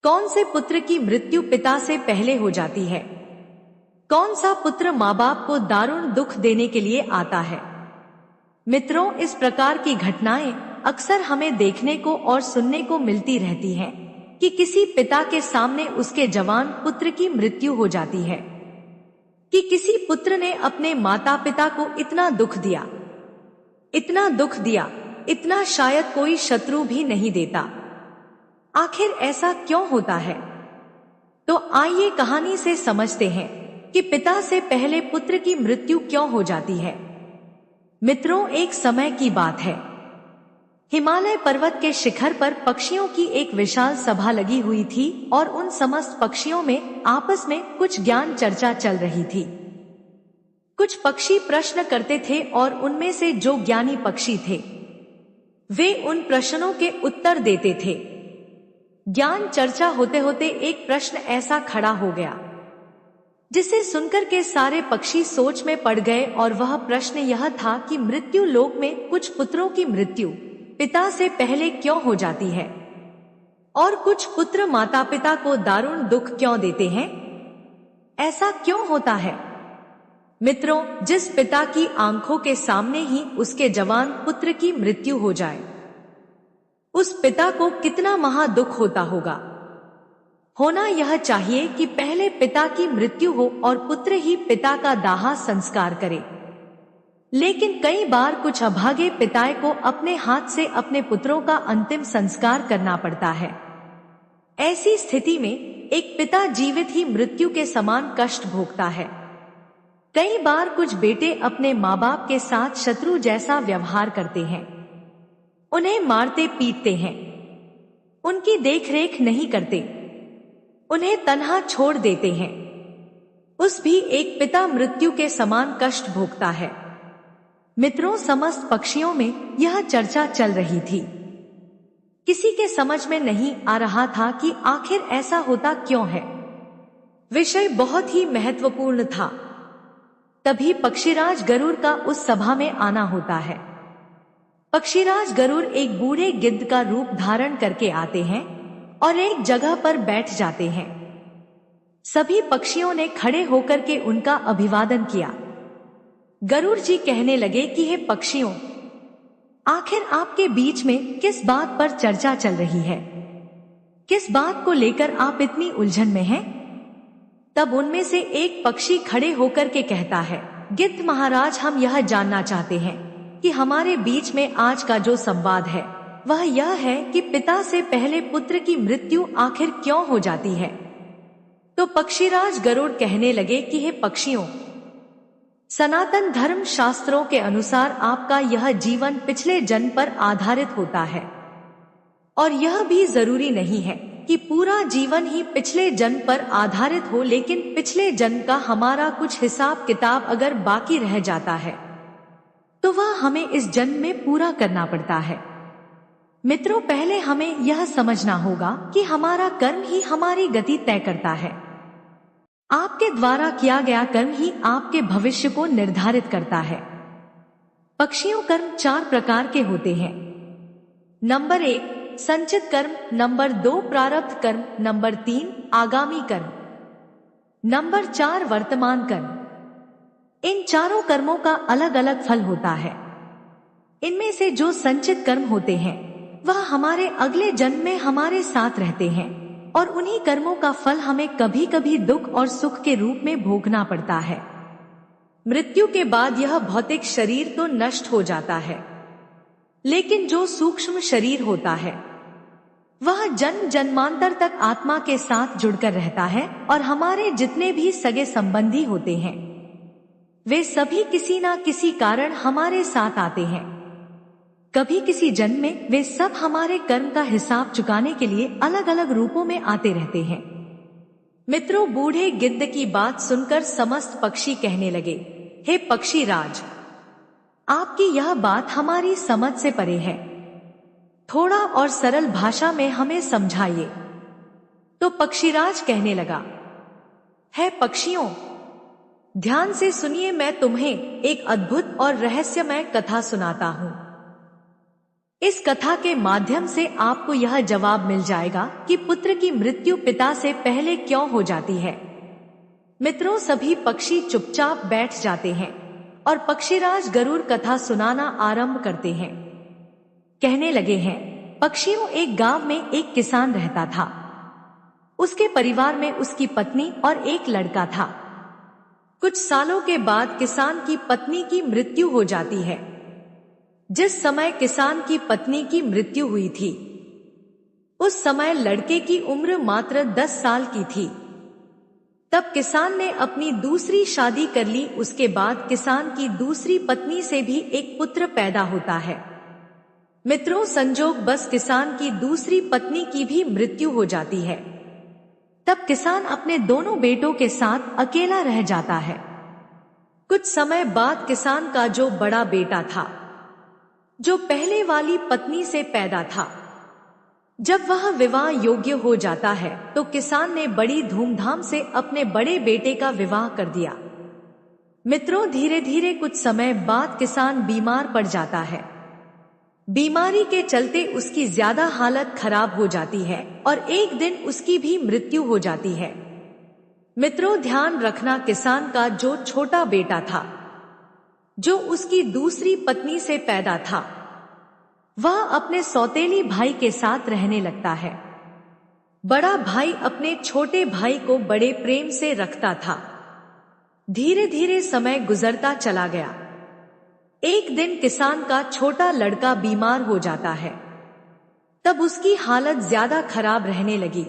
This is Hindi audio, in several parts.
कौन से पुत्र की मृत्यु पिता से पहले हो जाती है? कौन सा पुत्र माँ बाप को दारुण दुख देने के लिए आता है? मित्रों, इस प्रकार की घटनाएं अक्सर हमें देखने को और सुनने को मिलती रहती हैं कि किसी पिता के सामने उसके जवान पुत्र की मृत्यु हो जाती है, कि किसी पुत्र ने अपने माता पिता को इतना दुख दिया, इतना शायद कोई शत्रु भी नहीं देता। आखिर ऐसा क्यों होता है? तो आइए कहानी से समझते हैं कि पिता से पहले पुत्र की मृत्यु क्यों हो जाती है। मित्रों, एक समय की बात है। हिमालय पर्वत के शिखर पर पक्षियों की एक विशाल सभा लगी हुई थी और उन समस्त पक्षियों में आपस में कुछ ज्ञान चर्चा चल रही थी। कुछ पक्षी प्रश्न करते थे और उनमें से जो ज्ञानी पक्षी थे वे उन प्रश्नों के उत्तर देते थे। ज्ञान चर्चा होते होते एक प्रश्न ऐसा खड़ा हो गया जिसे सुनकर के सारे पक्षी सोच में पड़ गए, और वह प्रश्न यह था कि मृत्यु लोक में कुछ पुत्रों की मृत्यु पिता से पहले क्यों हो जाती है और कुछ पुत्र माता पिता को दारुण दुख क्यों देते हैं? ऐसा क्यों होता है? मित्रों, जिस पिता की आंखों के सामने ही उसके जवान पुत्र की मृत्यु हो जाए, उस पिता को कितना महादुख होता होगा। होना यह चाहिए कि पहले पिता की मृत्यु हो और पुत्र ही पिता का दाह संस्कार करे, लेकिन कई बार कुछ अभागे पिताए को अपने हाथ से अपने पुत्रों का अंतिम संस्कार करना पड़ता है। ऐसी स्थिति में एक पिता जीवित ही मृत्यु के समान कष्ट भोगता है। कई बार कुछ बेटे अपने माँ बाप के साथ शत्रु जैसा व्यवहार करते हैं, उन्हें मारते पीटते हैं, उनकी देखरेख नहीं करते, उन्हें तन्हा छोड़ देते हैं। उस भी एक पिता मृत्यु के समान कष्ट भोगता है। मित्रों, समस्त पक्षियों में यह चर्चा चल रही थी। किसी के समझ में नहीं आ रहा था कि आखिर ऐसा होता क्यों है। विषय बहुत ही महत्वपूर्ण था। तभी पक्षीराज गरुड़ का उस सभा में आना होता है। पक्षीराज गरुड़ एक बूढ़े गिद्ध का रूप धारण करके आते हैं और एक जगह पर बैठ जाते हैं। सभी पक्षियों ने खड़े होकर के उनका अभिवादन किया। गरुड़ जी कहने लगे कि हे पक्षियों, आखिर आपके बीच में किस बात पर चर्चा चल रही है? किस बात को लेकर आप इतनी उलझन में हैं? तब उनमें से एक पक्षी खड़े होकर के कहता है, गिद्ध महाराज, हम यह जानना चाहते हैं कि हमारे बीच में आज का जो संवाद है वह यह है कि पिता से पहले पुत्र की मृत्यु आखिर क्यों हो जाती है। तो पक्षीराज गरुड़ कहने लगे कि हे पक्षियों, सनातन धर्म शास्त्रों के अनुसार आपका यह जीवन पिछले जन्म पर आधारित होता है, और यह भी जरूरी नहीं है कि पूरा जीवन ही पिछले जन्म पर आधारित हो, लेकिन पिछले जन्म का हमारा कुछ हिसाब किताब अगर बाकी रह जाता है तो वह हमें इस जन्म में पूरा करना पड़ता है। मित्रों, पहले हमें यह समझना होगा कि हमारा कर्म ही हमारी गति तय करता है। आपके द्वारा किया गया कर्म ही आपके भविष्य को निर्धारित करता है। पक्षियों, कर्म 4 प्रकार के होते हैं। नंबर 1 संचित कर्म, नंबर 2 प्रारब्ध कर्म, नंबर 3 आगामी कर्म, नंबर 4 वर्तमान कर्म। इन चारों कर्मों का अलग अलग फल होता है। इनमें से जो संचित कर्म होते हैं वह हमारे अगले जन्म में हमारे साथ रहते हैं, और उन्हीं कर्मों का फल हमें कभी कभी दुख और सुख के रूप में भोगना पड़ता है। मृत्यु के बाद यह भौतिक शरीर तो नष्ट हो जाता है, लेकिन जो सूक्ष्म शरीर होता है वह जन्म जन्मांतर तक आत्मा के साथ जुड़कर रहता है, और हमारे जितने भी सगे संबंधी होते हैं वे सभी किसी ना किसी कारण हमारे साथ आते हैं। कभी किसी जन्म में वे सब हमारे कर्म का हिसाब चुकाने के लिए अलग अलग रूपों में आते रहते हैं। मित्रों, बूढ़े गिद्ध की बात सुनकर समस्त पक्षी कहने लगे, हे पक्षीराज, आपकी यह बात हमारी समझ से परे है। थोड़ा और सरल भाषा में हमें समझाइए। तो पक्षीराज कहने लगा, हे पक्षियों, ध्यान से सुनिए, मैं तुम्हें एक अद्भुत और रहस्यमय कथा सुनाता हूँ। इस कथा के माध्यम से आपको यह जवाब मिल जाएगा कि पुत्र की मृत्यु पिता से पहले क्यों हो जाती है। मित्रों, सभी पक्षी चुपचाप बैठ जाते हैं और पक्षीराज गरुड़ कथा सुनाना आरंभ करते हैं। कहने लगे हैं, पक्षियों, एक गांव में एक किसान रहता था। उसके परिवार में उसकी पत्नी और एक लड़का था। कुछ सालों के बाद किसान की पत्नी की मृत्यु हो जाती है। जिस समय किसान की पत्नी की मृत्यु हुई थी, उस समय लड़के की उम्र मात्र 10 साल की थी। तब किसान ने अपनी दूसरी शादी कर ली। उसके बाद किसान की दूसरी पत्नी से भी एक पुत्र पैदा होता है। मित्रों, संजोग बस किसान की दूसरी पत्नी की भी मृत्यु हो जाती है। तब किसान अपने दोनों बेटों के साथ अकेला रह जाता है। कुछ समय बाद किसान का जो बड़ा बेटा था, जो पहले वाली पत्नी से पैदा था, जब वह विवाह योग्य हो जाता है तो किसान ने बड़ी धूमधाम से अपने बड़े बेटे का विवाह कर दिया। मित्रों, धीरे धीरे कुछ समय बाद किसान बीमार पड़ जाता है। बीमारी के चलते उसकी ज्यादा हालत खराब हो जाती है और एक दिन उसकी भी मृत्यु हो जाती है। मित्रों, ध्यान रखना, किसान का जो छोटा बेटा था, जो उसकी दूसरी पत्नी से पैदा था, वह अपने सौतेली भाई के साथ रहने लगता है। बड़ा भाई अपने छोटे भाई को बड़े प्रेम से रखता था। धीरे धीरे समय गुजरता चला गया। एक दिन किसान का छोटा लड़का बीमार हो जाता है। तब उसकी हालत ज्यादा खराब रहने लगी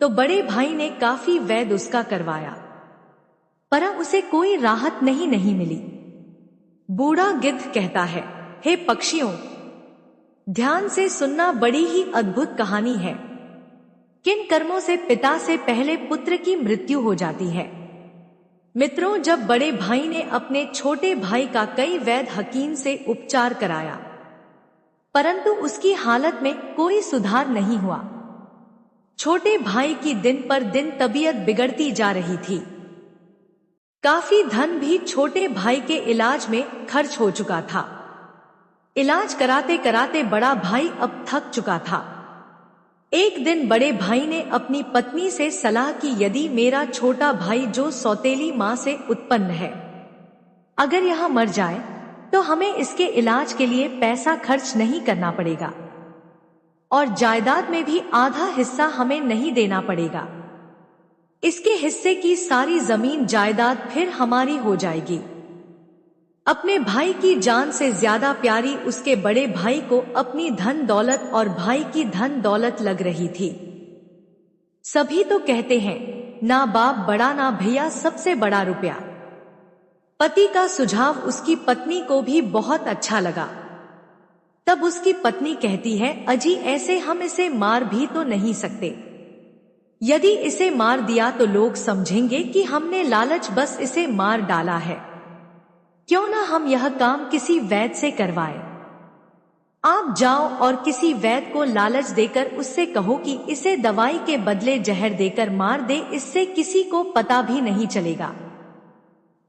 तो बड़े भाई ने काफी वैद्य उसका करवाया, पर उसे कोई राहत नहीं मिली। बूढ़ा गिद्ध कहता है, हे पक्षियों, ध्यान से सुनना, बड़ी ही अद्भुत कहानी है। किन कर्मों से पिता से पहले पुत्र की मृत्यु हो जाती है। मित्रों, जब बड़े भाई ने अपने छोटे भाई का कई वैद्य हकीम से उपचार कराया, परंतु उसकी हालत में कोई सुधार नहीं हुआ। छोटे भाई की दिन पर दिन तबीयत बिगड़ती जा रही थी। काफी धन भी छोटे भाई के इलाज में खर्च हो चुका था। इलाज कराते कराते बड़ा भाई अब थक चुका था। एक दिन बड़े भाई ने अपनी पत्नी से सलाह की, यदि मेरा छोटा भाई जो सौतेली मां से उत्पन्न है, अगर यह मर जाए तो हमें इसके इलाज के लिए पैसा खर्च नहीं करना पड़ेगा और जायदाद में भी आधा हिस्सा हमें नहीं देना पड़ेगा। इसके हिस्से की सारी जमीन जायदाद फिर हमारी हो जाएगी। अपने भाई की जान से ज्यादा प्यारी उसके बड़े भाई को अपनी धन दौलत और भाई की धन दौलत लग रही थी। सभी तो कहते हैं, ना बाप बड़ा ना भैया सबसे बड़ा रुपया। पति का सुझाव उसकी पत्नी को भी बहुत अच्छा लगा। तब उसकी पत्नी कहती है, अजी ऐसे हम इसे मार भी तो नहीं सकते। यदि इसे मार दिया तो लोग समझेंगे कि हमने लालच बस इसे मार डाला है। क्यों ना हम यह काम किसी वैद्य से करवाएं। आप जाओ और किसी वैद्य को लालच देकर उससे कहो कि इसे दवाई के बदले जहर देकर मार दे। इससे किसी को पता भी नहीं चलेगा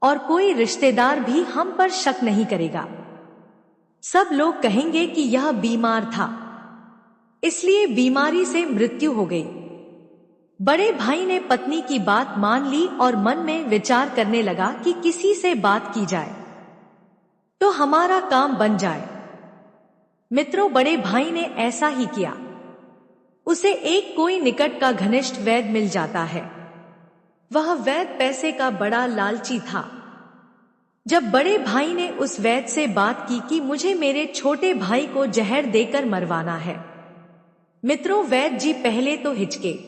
और कोई रिश्तेदार भी हम पर शक नहीं करेगा। सब लोग कहेंगे कि यह बीमार था, इसलिए बीमारी से मृत्यु हो गई। बड़े भाई ने पत्नी की बात मान ली और मन में विचार करने लगा कि किसी से बात की जाए तो हमारा काम बन जाए। मित्रों, बड़े भाई ने ऐसा ही किया। उसे एक कोई निकट का घनिष्ठ वैद्य मिल जाता है। वह वैद्य पैसे का बड़ा लालची था। जब बड़े भाई ने उस वैद्य से बात की कि मुझे मेरे छोटे भाई को जहर देकर मरवाना है, मित्रों, वैद्य जी पहले तो हिचके,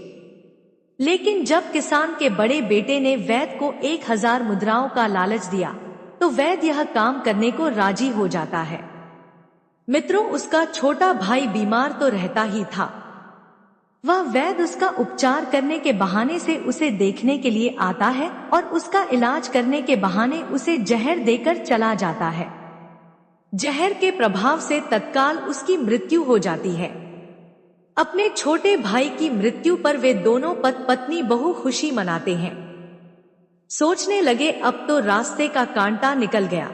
लेकिन जब किसान के बड़े बेटे ने वैद्य को 1000 मुद्राओं का लालच दिया तो वैद्य यह काम करने को राजी हो जाता है। मित्रों, उसका छोटा भाई बीमार तो रहता ही था, वह वैद्य उसका उपचार करने के बहाने से उसे देखने के लिए आता है और उसका इलाज करने के बहाने उसे जहर देकर चला जाता है। जहर के प्रभाव से तत्काल उसकी मृत्यु हो जाती है। अपने छोटे भाई की मृत्यु पर वे दोनों पत्नी बहु खुशी मनाते हैं। सोचने लगे, अब तो रास्ते का कांटा निकल गया।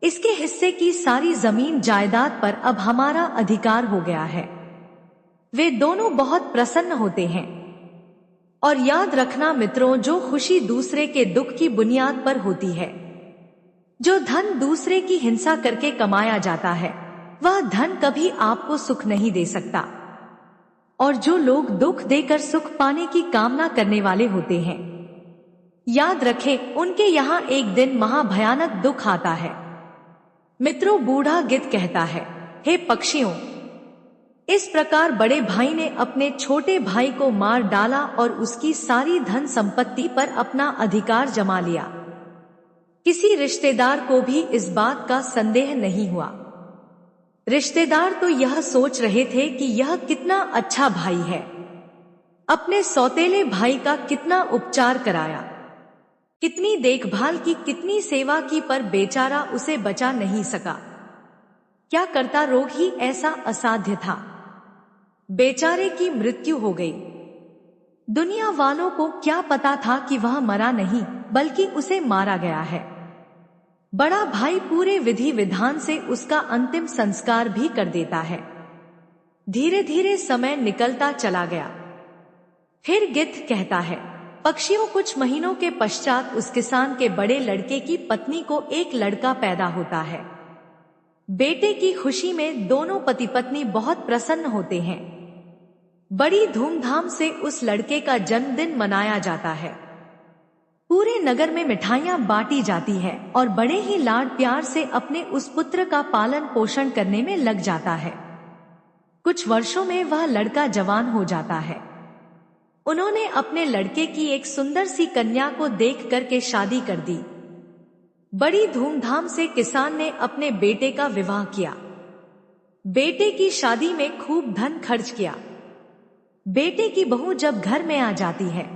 इसके हिस्से की सारी जमीन जायदाद पर अब हमारा अधिकार हो गया है। वे दोनों बहुत प्रसन्न होते हैं। और याद रखना मित्रों, जो खुशी दूसरे के दुख की बुनियाद पर होती है, जो धन दूसरे की हिंसा करके कमाया जाता है, वह धन कभी आपको सुख नहीं दे सकता। और जो लोग दुख देकर सुख पाने की कामना करने वाले होते हैं, याद रखें, उनके यहाँ एक दिन महाभयानक दुख आता है। मित्रों, बूढ़ा गिद्ध कहता है, हे पक्षियों, इस प्रकार बड़े भाई ने अपने छोटे भाई को मार डाला और उसकी सारी धन संपत्ति पर अपना अधिकार जमा लिया। किसी रिश्तेदार को भी इस बात का संदेह नहीं हुआ। रिश्तेदार तो यह सोच रहे थे कि यह कितना अच्छा भाई है, अपने सौतेले भाई का कितना उपचार कराया, कितनी देखभाल की, कितनी सेवा की, पर बेचारा उसे बचा नहीं सका। क्या करता, रोग ही ऐसा असाध्य था, बेचारे की मृत्यु हो गई। दुनिया वालों को क्या पता था कि वह मरा नहीं, बल्कि उसे मारा गया है। बड़ा भाई पूरे विधि विधान से उसका अंतिम संस्कार भी कर देता है। धीरे धीरे समय निकलता चला गया। फिर गिद्ध कहता है, पक्षियों, कुछ महीनों के पश्चात उस किसान के बड़े लड़के की पत्नी को एक लड़का पैदा होता है। बेटे की खुशी में दोनों पति पत्नी बहुत प्रसन्न होते हैं। बड़ी धूमधाम से उस लड़के का जन्मदिन मनाया जाता है। पूरे नगर में मिठाइयां बांटी जाती है और बड़े ही लाड प्यार से अपने उस पुत्र का पालन पोषण करने में लग जाता है। कुछ वर्षों में वह लड़का जवान हो जाता है। उन्होंने अपने लड़के की एक सुंदर सी कन्या को देख करके शादी कर दी। बड़ी धूमधाम से किसान ने अपने बेटे का विवाह किया। बेटे की शादी में खूब धन खर्च किया। बेटे की बहू जब घर में आ जाती है,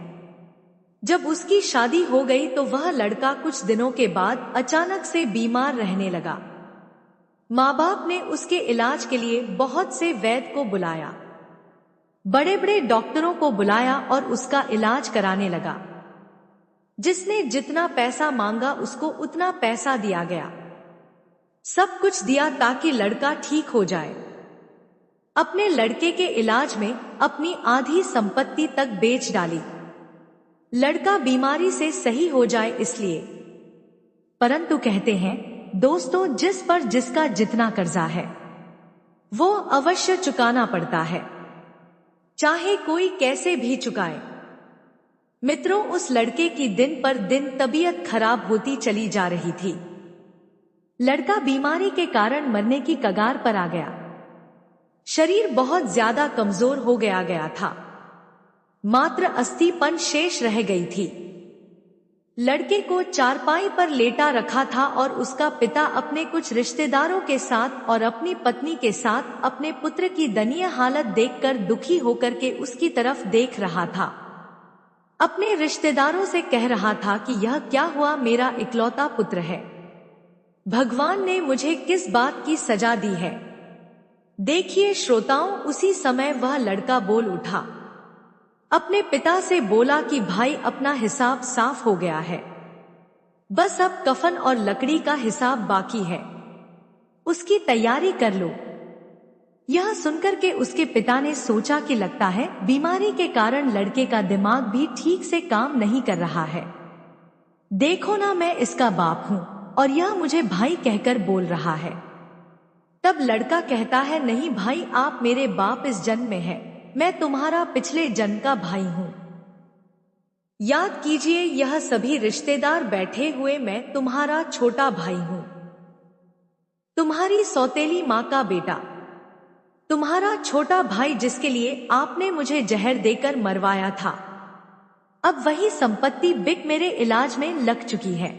जब उसकी शादी हो गई, तो वह लड़का कुछ दिनों के बाद अचानक से बीमार रहने लगा। माँ बाप ने उसके इलाज के लिए बहुत से वैद्य को बुलाया, बड़े बड़े डॉक्टरों को बुलाया और उसका इलाज कराने लगा। जिसने जितना पैसा मांगा उसको उतना पैसा दिया गया। सब कुछ दिया ताकि लड़का ठीक हो जाए। अपने लड़के के इलाज में अपनी आधी संपत्ति तक बेच डाली, लड़का बीमारी से सही हो जाए इसलिए। परंतु कहते हैं दोस्तों, जिस पर जिसका जितना कर्जा है वो अवश्य चुकाना पड़ता है, चाहे कोई कैसे भी चुकाए। मित्रों, उस लड़के की दिन पर दिन तबीयत खराब होती चली जा रही थी। लड़का बीमारी के कारण मरने की कगार पर आ गया। शरीर बहुत ज्यादा कमजोर हो गया था। मात्र अस्थिपन शेष रह गई थी। लड़के को चारपाई पर लेटा रखा था और उसका पिता अपने कुछ रिश्तेदारों के साथ और अपनी पत्नी के साथ अपने पुत्र की दयनीय हालत देखकर दुखी होकर के उसकी तरफ देख रहा था। अपने रिश्तेदारों से कह रहा था कि यह क्या हुआ, मेरा इकलौता पुत्र है, भगवान ने मुझे किस बात की सजा दी है। देखिए श्रोताओं, उसी समय वह लड़का बोल उठा। अपने पिता से बोला कि भाई, अपना हिसाब साफ हो गया है, बस अब कफन और लकड़ी का हिसाब बाकी है, उसकी तैयारी कर लो। यह सुनकर के उसके पिता ने सोचा कि लगता है बीमारी के कारण लड़के का दिमाग भी ठीक से काम नहीं कर रहा है। देखो ना, मैं इसका बाप हूं और यह मुझे भाई कहकर बोल रहा है। तब लड़का कहता है, नहीं भाई, आप मेरे बाप इस जन्म में है, मैं तुम्हारा पिछले जन्म का भाई हूं। याद कीजिए, यह सभी रिश्तेदार बैठे हुए, मैं तुम्हारा छोटा भाई हूं, तुम्हारी सौतेली माँ का बेटा, तुम्हारा छोटा भाई जिसके लिए आपने मुझे जहर देकर मरवाया था। अब वही संपत्ति बिक मेरे इलाज में लग चुकी है।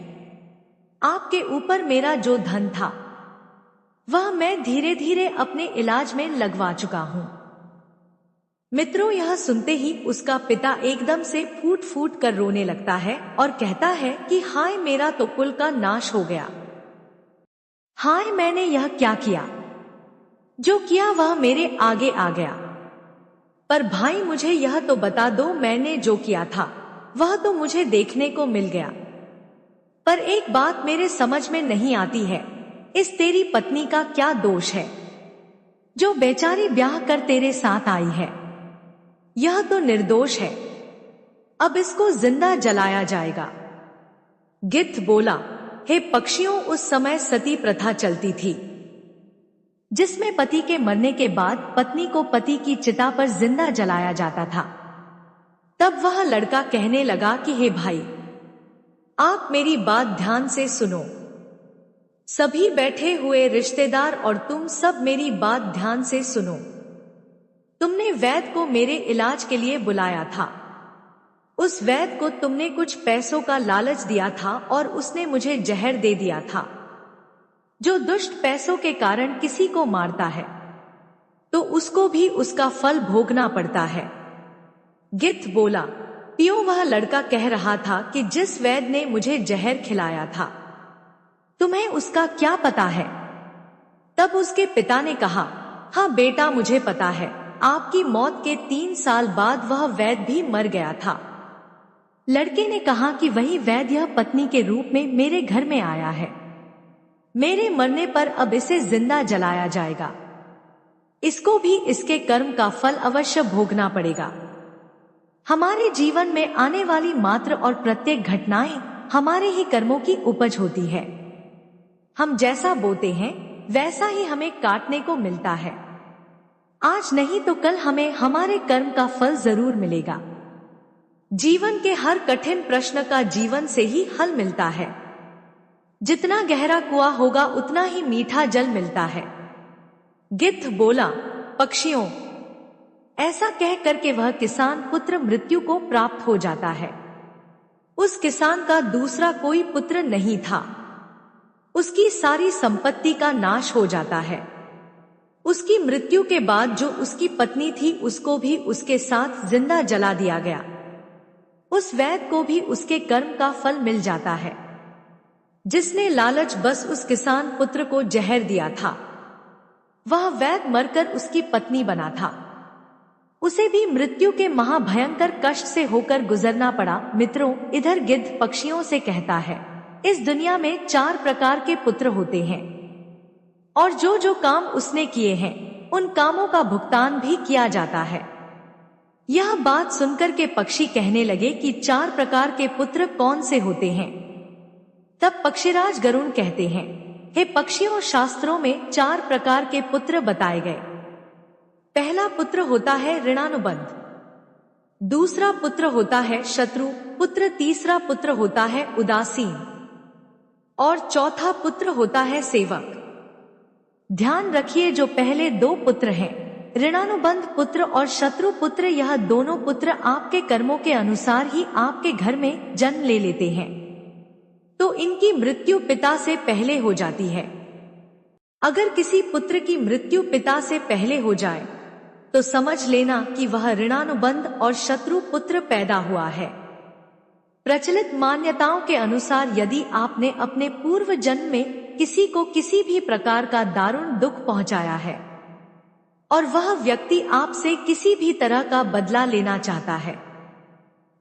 आपके ऊपर मेरा जो धन था वह मैं धीरे धीरे अपने इलाज में लगवा चुका हूं। मित्रों, यह सुनते ही उसका पिता एकदम से फूट फूट कर रोने लगता है और कहता है कि हाय, मेरा तो कुल का नाश हो गया। हाय, मैंने यह क्या किया, जो किया वह मेरे आगे आ गया। पर भाई, मुझे यह तो बता दो, मैंने जो किया था वह तो मुझे देखने को मिल गया, पर एक बात मेरे समझ में नहीं आती है, इस तेरी पत्नी का क्या दोष है जो बेचारी ब्याह कर तेरे साथ आई है? यह तो निर्दोष है, अब इसको जिंदा जलाया जाएगा। गिद्ध बोला, हे पक्षियों, उस समय सती प्रथा चलती थी जिसमें पति के मरने के बाद पत्नी को पति की चिता पर जिंदा जलाया जाता था। तब वह लड़का कहने लगा कि हे भाई, आप मेरी बात ध्यान से सुनो। सभी बैठे हुए रिश्तेदार और तुम सब मेरी बात ध्यान से सुनो। तुमने वैद्य को मेरे इलाज के लिए बुलाया था। उस वैद्य को तुमने कुछ पैसों का लालच दिया था और उसने मुझे जहर दे दिया था। जो दुष्ट पैसों के कारण किसी को मारता है तो उसको भी उसका फल भोगना पड़ता है। गिद्ध बोला, पियो, वह लड़का कह रहा था कि जिस वैद्य ने मुझे जहर खिलाया था, तुम्हें उसका क्या पता है? तब उसके पिता ने कहा, हाँ बेटा, मुझे पता है। आपकी मौत के 3 साल बाद वह वैद्य भी मर गया था। लड़के ने कहा कि वही वैद्य यह पत्नी के रूप में मेरे घर में आया है। मेरे मरने पर अब इसे जिंदा जलाया जाएगा। इसको भी इसके कर्म का फल अवश्य भोगना पड़ेगा। हमारे जीवन में आने वाली मात्र और प्रत्येक घटनाएं हमारे ही कर्मों की उपज होती है। हम जैसा बोते हैं वैसा ही हमें काटने को मिलता है। आज नहीं तो कल हमें हमारे कर्म का फल जरूर मिलेगा। जीवन के हर कठिन प्रश्न का जीवन से ही हल मिलता है। जितना गहरा कुआं होगा उतना ही मीठा जल मिलता है। गिद्ध बोला, पक्षियों, ऐसा कह करके वह किसान पुत्र मृत्यु को प्राप्त हो जाता है। उस किसान का दूसरा कोई पुत्र नहीं था। उसकी सारी संपत्ति का नाश हो जाता है। उसकी मृत्यु के बाद जो उसकी पत्नी थी उसको भी उसके साथ जिंदा जला दिया गया। उस वैद्य को भी उसके कर्म का फल मिल जाता है। जिसने लालच बस उस किसान पुत्र को जहर दिया था, वह वैद्य मरकर उसकी पत्नी बना था। उसे भी मृत्यु के महाभयंकर कष्ट से होकर गुजरना पड़ा। मित्रों, इधर गिद्ध पक्षियों से कहता है, इस दुनिया में 4 प्रकार के पुत्र होते हैं और जो जो काम उसने किए हैं उन कामों का भुगतान भी किया जाता है। यह बात सुनकर के पक्षी कहने लगे कि 4 प्रकार के पुत्र कौन से होते हैं? तब पक्षीराज गरुड़ कहते हैं, हे पक्षियों, शास्त्रों में 4 प्रकार के पुत्र बताए गए। पहला पुत्र होता है ऋणानुबंध, दूसरा पुत्र होता है शत्रु पुत्र, तीसरा पुत्र होता है उदासीन और चौथा पुत्र होता है सेवक। ध्यान रखिए, जो पहले 2 पुत्र हैं, ऋणानुबंध पुत्र और शत्रु पुत्र, यह दोनों पुत्र आपके कर्मों के अनुसार ही आपके घर में जन्म ले लेते हैं, तो इनकी मृत्यु पिता से पहले हो जाती है। अगर किसी पुत्र की मृत्यु पिता से पहले हो जाए तो समझ लेना कि वह ऋणानुबंध और शत्रु पुत्र पैदा हुआ है। प्रचलित मान्यताओं के अनुसार यदि आपने अपने पूर्व जन्म में किसी को किसी भी प्रकार का दारुण दुख पहुंचाया है और वह व्यक्ति आपसे किसी भी तरह का बदला लेना चाहता है,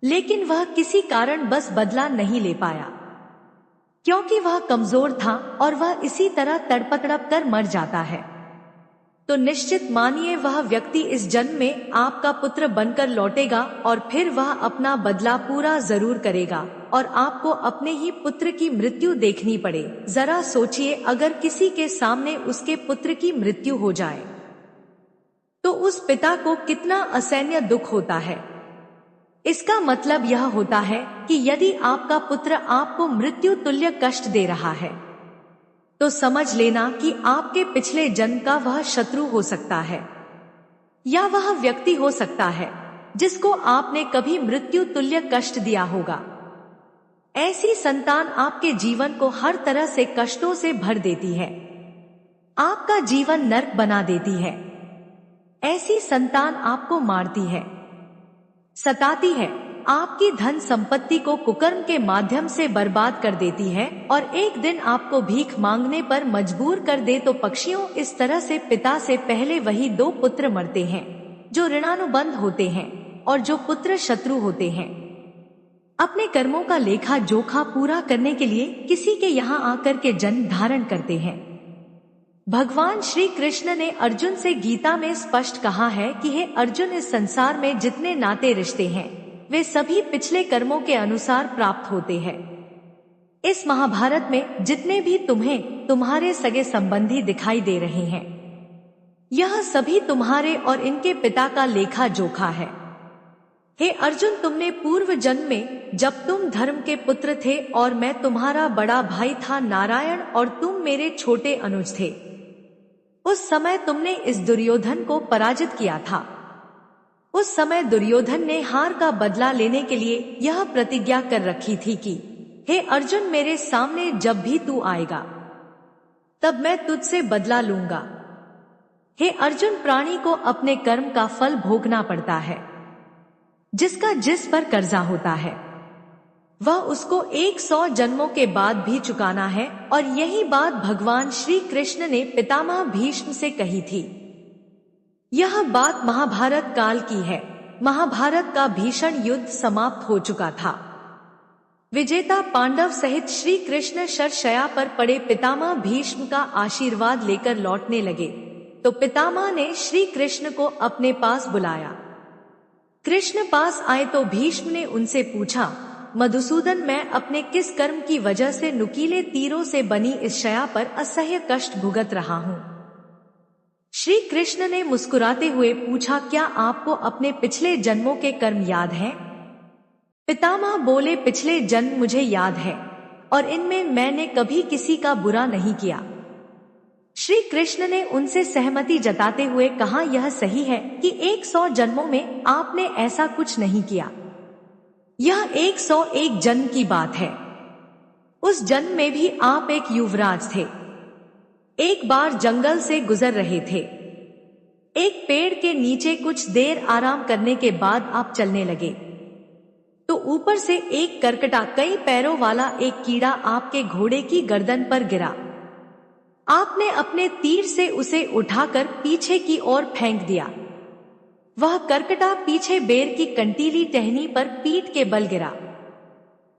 लेकिन वह किसी कारण बस बदला नहीं ले पाया क्योंकि वह कमजोर था और वह इसी तरह तड़प कर मर जाता है, तो निश्चित मानिए वह व्यक्ति इस जन्म में आपका पुत्र बनकर लौटेगा और फिर वह अपना बदला पूरा जरूर करेगा और आपको अपने ही पुत्र की मृत्यु देखनी पड़े। जरा सोचिए, अगर किसी के सामने उसके पुत्र की मृत्यु हो जाए तो उस पिता को कितना असहनीय दुख होता है। इसका मतलब यह होता है कि यदि आपका पुत्र आपको मृत्यु तुल्य कष्ट दे रहा है तो समझ लेना कि आपके पिछले जन्म का वह शत्रु हो सकता है या वह व्यक्ति हो सकता है जिसको आपने कभी मृत्यु तुल्य कष्ट दिया होगा। ऐसी संतान आपके जीवन को हर तरह से कष्टों से भर देती है, आपका जीवन नर्क बना देती है। ऐसी संतान आपको मारती है, सताती है, आपकी धन संपत्ति को कुकर्म के माध्यम से बर्बाद कर देती है और एक दिन आपको भीख मांगने पर मजबूर कर दे। तो पक्षियों, इस तरह से पिता से पहले वही 2 पुत्र मरते हैं जो ऋणानुबंध होते हैं और जो पुत्र शत्रु होते हैं। अपने कर्मों का लेखा जोखा पूरा करने के लिए किसी के यहाँ आकर के जन्म धारण करते हैं। भगवान श्री कृष्ण ने अर्जुन से गीता में स्पष्ट कहा है कि हे अर्जुन, इस संसार में जितने नाते रिश्ते हैं वे सभी पिछले कर्मों के अनुसार प्राप्त होते हैं। इस महाभारत में जितने भी तुम्हें तुम्हारे सगे संबंधी दिखाई दे रहे हैं, यह सभी तुम्हारे और इनके पिता का लेखा जोखा है। हे अर्जुन, तुमने पूर्व जन्म में जब तुम धर्म के पुत्र थे और मैं तुम्हारा बड़ा भाई था नारायण और तुम मेरे छोटे अनुज थे, उस समय तुमने इस दुर्योधन को पराजित किया था। उस समय दुर्योधन ने हार का बदला लेने के लिए यह प्रतिज्ञा कर रखी थी कि हे अर्जुन, मेरे सामने जब भी तू आएगा तब मैं तुझसे बदला लूंगा। हे अर्जुन, प्राणी को अपने कर्म का फल भोगना पड़ता है। जिसका जिस पर कर्जा होता है वह उसको 100 जन्मों के बाद भी चुकाना है। और यही बात भगवान श्री कृष्ण ने पितामह भीष्म से कही थी। यह बात महाभारत काल की है। महाभारत का भीषण युद्ध समाप्त हो चुका था। विजेता पांडव सहित श्री कृष्ण शरशय्या पर पड़े पितामह भीष्म का आशीर्वाद लेकर लौटने लगे तो पितामह ने श्री कृष्ण को अपने पास बुलाया। कृष्ण पास आए तो भीष्म ने उनसे पूछा, मधुसूदन, मैं अपने किस कर्म की वजह से नुकीले तीरों से बनी इस शया पर असह्य कष्ट भुगत रहा हूँ? श्री कृष्ण ने मुस्कुराते हुए पूछा, क्या आपको अपने पिछले जन्मों के कर्म याद हैं? पितामह बोले, पिछले जन्म मुझे याद है और इनमें मैंने कभी किसी का बुरा नहीं किया। श्री कृष्ण ने उनसे सहमति जताते हुए कहा, यह सही है कि 100 जन्मों में आपने ऐसा कुछ नहीं किया। यह 101 जन्म की बात है। उस जन्म में भी आप एक युवराज थे। एक बार जंगल से गुजर रहे थे। एक पेड़ के नीचे कुछ देर आराम करने के बाद आप चलने लगे तो ऊपर से एक करकटा कई पैरों वाला एक कीड़ा आपके घोड़े की गर्दन पर गिरा। आपने अपने तीर से उसे उठाकर पीछे की ओर फेंक दिया। वह करकटा पीछे बेर की कंटीली टहनी पर पीठ के बल गिरा।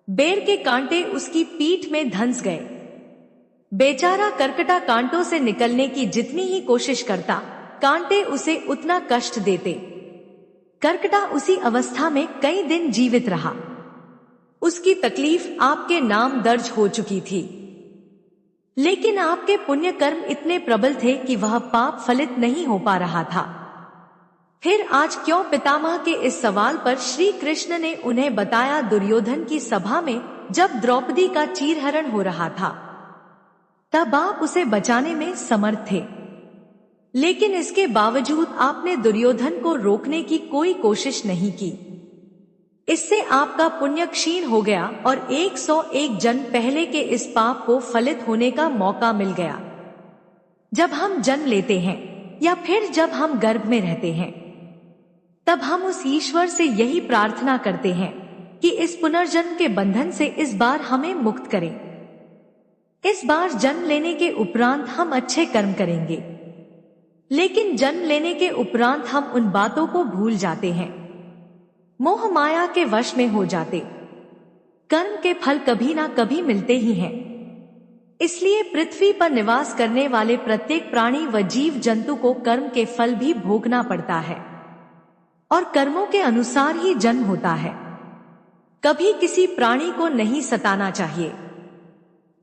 बेर के कांटे उसकी पीठ में धंस गए। बेचारा करकटा कांटों से निकलने की जितनी ही कोशिश करता, कांटे उसे उतना कष्ट देते। करकटा उसी अवस्था में कई दिन जीवित रहा। उसकी तकलीफ आपके नाम दर्ज हो चुकी थी, लेकिन आपके पुण्य कर्म इतने प्रबल थे कि वह पाप फलित नहीं हो पा रहा था। फिर आज क्यों? पितामह के इस सवाल पर श्री कृष्ण ने उन्हें बताया, दुर्योधन की सभा में जब द्रौपदी का चीरहरण हो रहा था तब आप उसे बचाने में समर्थ थे, लेकिन इसके बावजूद आपने दुर्योधन को रोकने की कोई कोशिश नहीं की। इससे आपका पुण्य क्षीण हो गया और 101 जन्म पहले के इस पाप को फलित होने का मौका मिल गया। जब हम जन्म लेते हैं या फिर जब हम गर्भ में रहते हैं, तब हम उस ईश्वर से यही प्रार्थना करते हैं कि इस पुनर्जन्म के बंधन से इस बार हमें मुक्त करें। इस बार जन्म लेने के उपरांत हम अच्छे कर्म करेंगे, लेकिन जन्म लेने के उपरांत हम उन बातों को भूल जाते हैं, मोह माया के वश में हो जाते। कर्म के फल कभी ना कभी मिलते ही हैं। इसलिए पृथ्वी पर निवास करने वाले प्रत्येक प्राणी व जीव जंतु को कर्म के फल भी भोगना पड़ता है और कर्मों के अनुसार ही जन्म होता है। कभी किसी प्राणी को नहीं सताना चाहिए,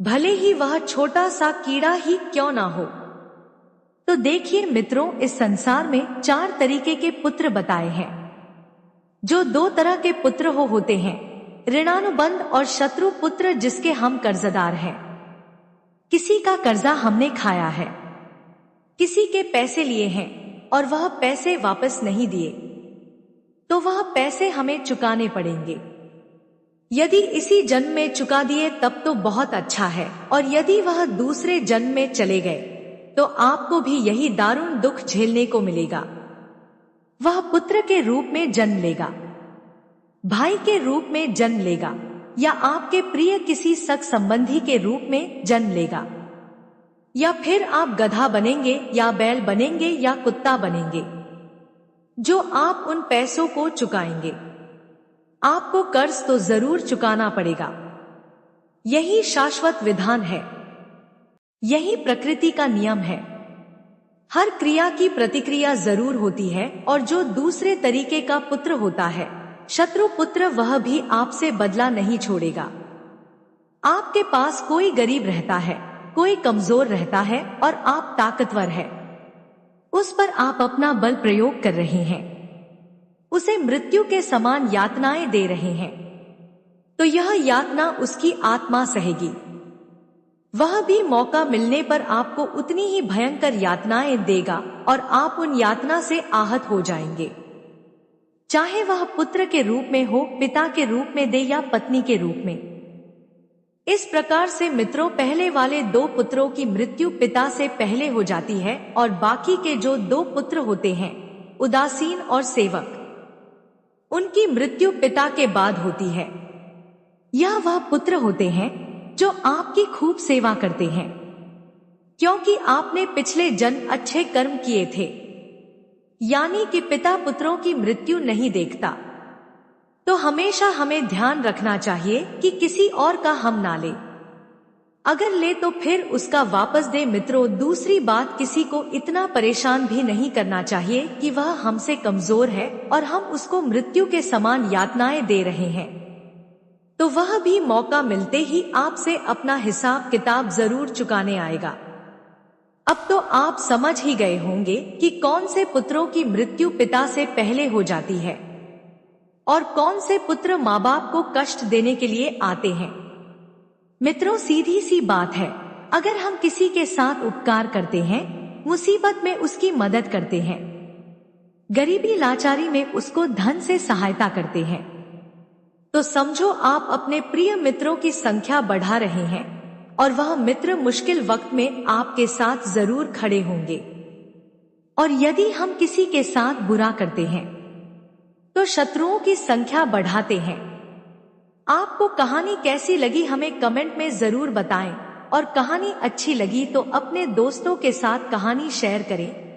भले ही वह छोटा सा कीड़ा ही क्यों ना हो। तो देखिए मित्रों, इस संसार में 4 तरीके के पुत्र बताए हैं। जो 2 तरह के पुत्र होते हैं, ऋणानुबंध और शत्रु पुत्र, जिसके हम कर्जदार हैं। किसी का कर्जा हमने खाया है, किसी के पैसे लिए हैं और वह पैसे वापस नहीं दिए, तो वह पैसे हमें चुकाने पड़ेंगे। यदि इसी जन्म में चुका दिए तब तो बहुत अच्छा है, और यदि वह दूसरे जन्म में चले गए तो आपको भी यही दारुण दुख झेलने को मिलेगा। वह पुत्र के रूप में जन्म लेगा, भाई के रूप में जन्म लेगा, या आपके प्रिय किसी सग संबंधी के रूप में जन्म लेगा, या फिर आप गधा बनेंगे या बैल बनेंगे या कुत्ता बनेंगे, जो आप उन पैसों को चुकाएंगे। आपको कर्ज तो जरूर चुकाना पड़ेगा। यही शाश्वत विधान है, यही प्रकृति का नियम है। हर क्रिया की प्रतिक्रिया जरूर होती है, और जो दूसरे तरीके का पुत्र होता है शत्रु पुत्र, वह भी आपसे बदला नहीं छोड़ेगा। आपके पास कोई गरीब रहता है, कोई कमजोर रहता है और आप ताकतवर है, उस पर आप अपना बल प्रयोग कर रहे हैं, उसे मृत्यु के समान यातनाएं दे रहे हैं, तो यह यातना उसकी आत्मा सहेगी। वह भी मौका मिलने पर आपको उतनी ही भयंकर यातनाएं देगा और आप उन यातना से आहत हो जाएंगे, चाहे वह पुत्र के रूप में हो, पिता के रूप में दे या पत्नी के रूप में। इस प्रकार से मित्रों, पहले वाले 2 पुत्रों की मृत्यु पिता से पहले हो जाती है और बाकी के जो 2 पुत्र होते हैं, उदासीन और सेवक, उनकी मृत्यु पिता के बाद होती है। यह वह पुत्र होते हैं जो आपकी खूब सेवा करते हैं, क्योंकि आपने पिछले जन्म अच्छे कर्म किए थे। यानी कि पिता पुत्रों की मृत्यु नहीं देखता। तो हमेशा हमें ध्यान रखना चाहिए कि किसी और का हम ना ले, अगर ले तो फिर उसका वापस दे। मित्रों, दूसरी बात, किसी को इतना परेशान भी नहीं करना चाहिए कि वह हमसे कमजोर है और हम उसको मृत्यु के समान यातनाएं दे रहे हैं, तो वह भी मौका मिलते ही आपसे अपना हिसाब किताब जरूर चुकाने आएगा। अब तो आप समझ ही गए होंगे कि कौन से पुत्रों की मृत्यु पिता से पहले हो जाती है और कौन से पुत्र माँ बाप को कष्ट देने के लिए आते हैं। मित्रों, सीधी सी बात है, अगर हम किसी के साथ उपकार करते हैं, मुसीबत में उसकी मदद करते हैं, गरीबी लाचारी में उसको धन से सहायता करते हैं, तो समझो आप अपने प्रिय मित्रों की संख्या बढ़ा रहे हैं और वह मित्र मुश्किल वक्त में आपके साथ जरूर खड़े होंगे। और यदि हम किसी के साथ बुरा करते हैं तो शत्रुओं की संख्या बढ़ाते हैं। आपको कहानी कैसी लगी हमें कमेंट में जरूर बताएं, और कहानी अच्छी लगी तो अपने दोस्तों के साथ कहानी शेयर करें।